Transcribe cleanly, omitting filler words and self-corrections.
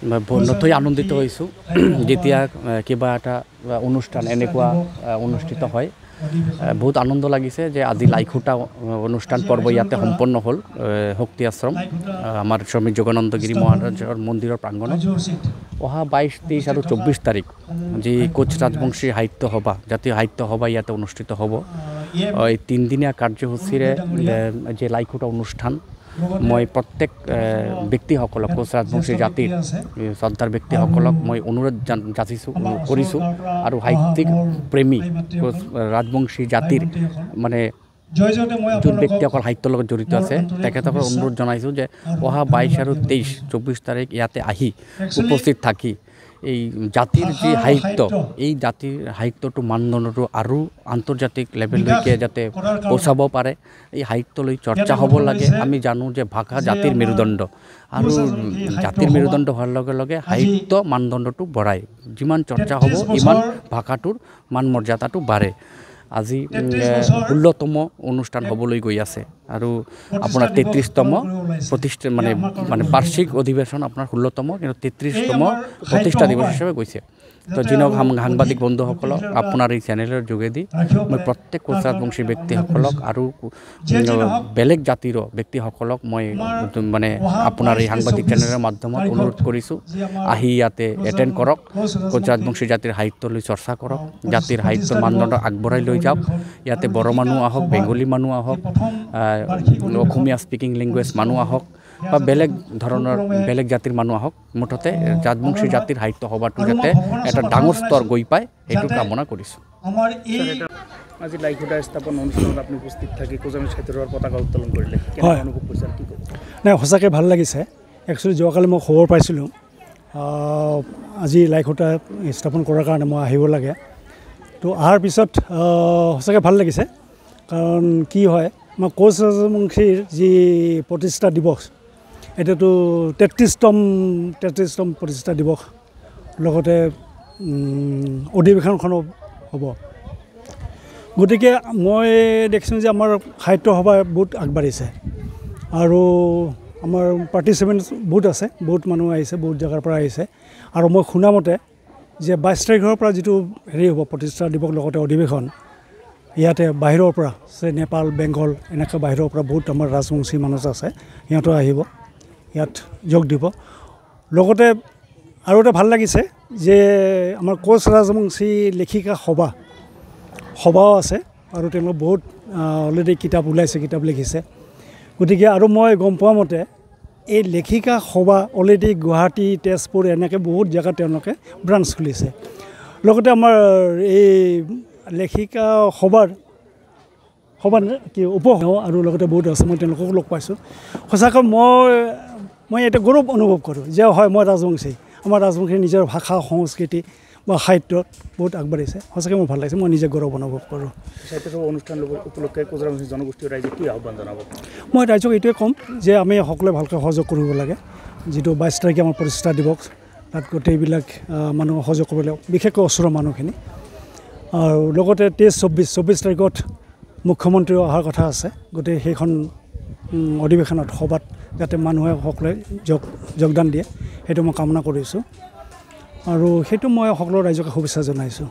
নথৈ আনন্দিত হৈছোঁ যেতিয়া কিবা এটা অনুষ্ঠান এনেকুৱা অনুষ্ঠিত হয় বহুত আনন্দ লাগিছে যে আজি লাইখুটা অনুষ্ঠান পৰ্ব ইয়াতে সম্পন্ন হ'ল শক্তি আশ্ৰম আমাৰ স্বামী যোগানন্দগিৰি মহাৰাজৰ মন্দিৰৰ প্ৰাংগণত অহা 22, 23 আৰু 24 তাৰিখ যি কোচ ৰাজবংশী সাহিত্য সভা জাতীয় সাহিত্য সভা ইয়াতে অনুষ্ঠিত হ'ব এই 3 দিনীয়া কাৰ্যসূচীৰে যে লাইখুটা অনুষ্ঠান মই প্ৰত্যেক ব্যক্তিসকলক কোচ ৰাজবংশী জাতিৰ শ্ৰদ্ধাৰ ব্যক্তিসকলক মই অনুৰোধ কৰিছোঁ আৰু সাহিত্যিক প্ৰেমী কোচ ৰাজবংশী জাতিৰ মানে যোন ব্যক্তিসকল সাহিত্যৰ লগত জড়িত আছে তেখেতসকলক অনুৰোধ জনাইছোঁ যে অহা 22 আৰু 23, 24 তাৰিখ ইয়াতে আহি উপস্থিত থাকি এই জাতিৰ যি সাহিত্য এই জাতিৰ সাহিত্যটো মানদণ্ডটো আৰু আন্তৰ্জাতিক লেভেললৈকে যাতে পৌঁছাব পাৰে এই সাহিত্যলৈ চৰ্চা হ'ব লাগে আমি জানো যে ভাষা জাতিৰ মেৰুদণ্ড আৰু জাতিৰ মেৰুদণ্ড হোৱাৰ লগে লগে সাহিত্য মানদণ্ডটো বঢ়ায় যিমান চৰ্চা হ'ব ইমান ভাষাটোৰ মান মৰ্যাদাটো বাঢ়ে আজি 16তম অনুষ্ঠান হ'বলৈ গৈ আছে আৰু আপোনাৰ 33তম প্ৰতিষ্ঠা মানে বাৰ্ষিক অধিৱেশন আপোনাৰ 16তম কিন্তু 33তম প্ৰতিষ্ঠা দিৱস হিচাপে গৈছে তো যিনক সাংবাদিক বন্ধুসকলক আপোনাৰ এই চেনেলৰ যোগেদি মই প্ৰত্যেক কোচ ৰাজবংশী ব্যক্তিসকলক আৰু বেলেগ জাতিৰ ব্যক্তিসকলক মই মানে আপোনাৰ এই সাংবাদিক চেনেলৰ মাধ্যমত অনুৰোধ কৰিছোঁ আহি ইয়াতে এটেণ্ড কৰক কোচ ৰাজবংশী জাতিৰ সাহিত্যলৈ চৰ্চা কৰক জাতিৰ সাহিত্যৰ মানদণ্ড আগবঢ়াই লৈ যাওক ইয়াতে বড়ো মানুহ আহক বেংগলী মানুহ আহক অসমীয়া স্পিকিং লেংগুৱেজ মানুহ আহক বা বেলেগ ধৰণৰ বেলেগ জাতিৰ মানুহ আহক মুঠতে ৰাজবংশী জাতিৰ সাহিত্য সভাটো যাতে এটা ডাঙৰ স্তৰ গৈ পায় সেইটো কামনা কৰিছোঁ আজি লাইখুটা স্থাপন অনুষ্ঠানত আপুনি উপস্থিত থাকি কোচ সাহিত্য সভাৰ পতাকা উত্তোলন কৰিলে হয় অনুভৱ কৰিছে কি ক'ব নাই সঁচাকৈ ভাল লাগিছে একচুৱেলি যোৱাকালি মই খবৰ পাইছিলোঁ আজি লাইখুটা স্থাপন কৰাৰ কাৰণে মই আহিব লাগে তো অহাৰ পিছত সঁচাকৈ ভাল লাগিছে কাৰণ কি হয় আমাৰ কোচ ৰাজবংশীৰ যি প্ৰতিষ্ঠা দিৱস এতিয়াতো 33তম প্ৰতিষ্ঠা দিৱস লগতে অধিৱেশনখনো হ'ব গতিকে মই দেখিছোঁ যে আমাৰ সাহিত্য সভা বহুত আগবাঢ়িছে আৰু আমাৰ পাৰ্টিচিপেণ্ট বহুত আছে বহুত মানুহ আহিছে বহুত জেগাৰ পৰা আহিছে আৰু মই শুনামতে যে 22 তাৰিখৰ পৰা যিটো হেৰি হ'ব প্ৰতিষ্ঠা দিৱস লগতে অধিৱেশন ইয়াতে বাহিৰৰ পৰা নেপাল বেংগল এনেকৈ বাহিৰৰ পৰা বহুত আমাৰ ৰাজবংশী মানুহ আছে সিহঁতো আহিব ইয়াত যোগ দিব লগতে আৰু এটা ভাল লাগিছে যে আমাৰ কোচ ৰাজবংশী লেখিকা সভাও আছে আৰু তেওঁলোক বহুত অলৰেডি কিতাপ ওলাইছে কিতাপ লিখিছে গতিকে আৰু মই গম পোৱা মতে এই লেখিকা সভা অলৰেডি গুৱাহাটী তেজপুৰ এনেকৈ বহুত জেগাত তেওঁলোকে ব্ৰাঞ্চ খুলিছে লগতে আমাৰ এই লেখিকা সভাৰ কি উপসভাপতি আৰু লগতে বহুত আছে মই তেওঁলোকক লগ পাইছোঁ সঁচাকৈ মই এটা গৌৰৱ অনুভৱ কৰোঁ যে হয় মই ৰাজবংশী আমাৰ ৰাজবংশীৰ নিজৰ ভাষা সংস্কৃতি বা সাহিত্যত বহুত আগবাঢ়িছে সঁচাকৈ মোৰ ভাল লাগিছে মই নিজে গৌৰৱ অনুভৱ কৰোঁ সাহিত্য সভা অনুষ্ঠান উপলক্ষে কোচ ৰাজবংশী জনগোষ্ঠীৰ ৰাইজে কি আহ্বান জনাব মই ৰাইজক এইটোৱে ক'ম যে আমি সকলোৱে ভালকৈ সহযোগ কৰিব লাগে যিটো 22 তাৰিখে আমাৰ প্ৰতিষ্ঠা দিৱস তাত গোটেইবিলাক মানুহ সহযোগ কৰিব লাগে বিশেষকৈ ওচৰৰ মানুহখিনি আৰু লগতে 23-24 তাৰিখত মুখ্যমন্ত্ৰী অহাৰ কথা আছে গতিকে সেইখন অধিৱেশনত সভাত যাতে মানুহে সকলোৱে যোগদান দিয়ে সেইটো মই কামনা কৰিছোঁ আৰু সেইটো মই সকলো ৰাইজকে শুভেচ্ছা জনাইছোঁ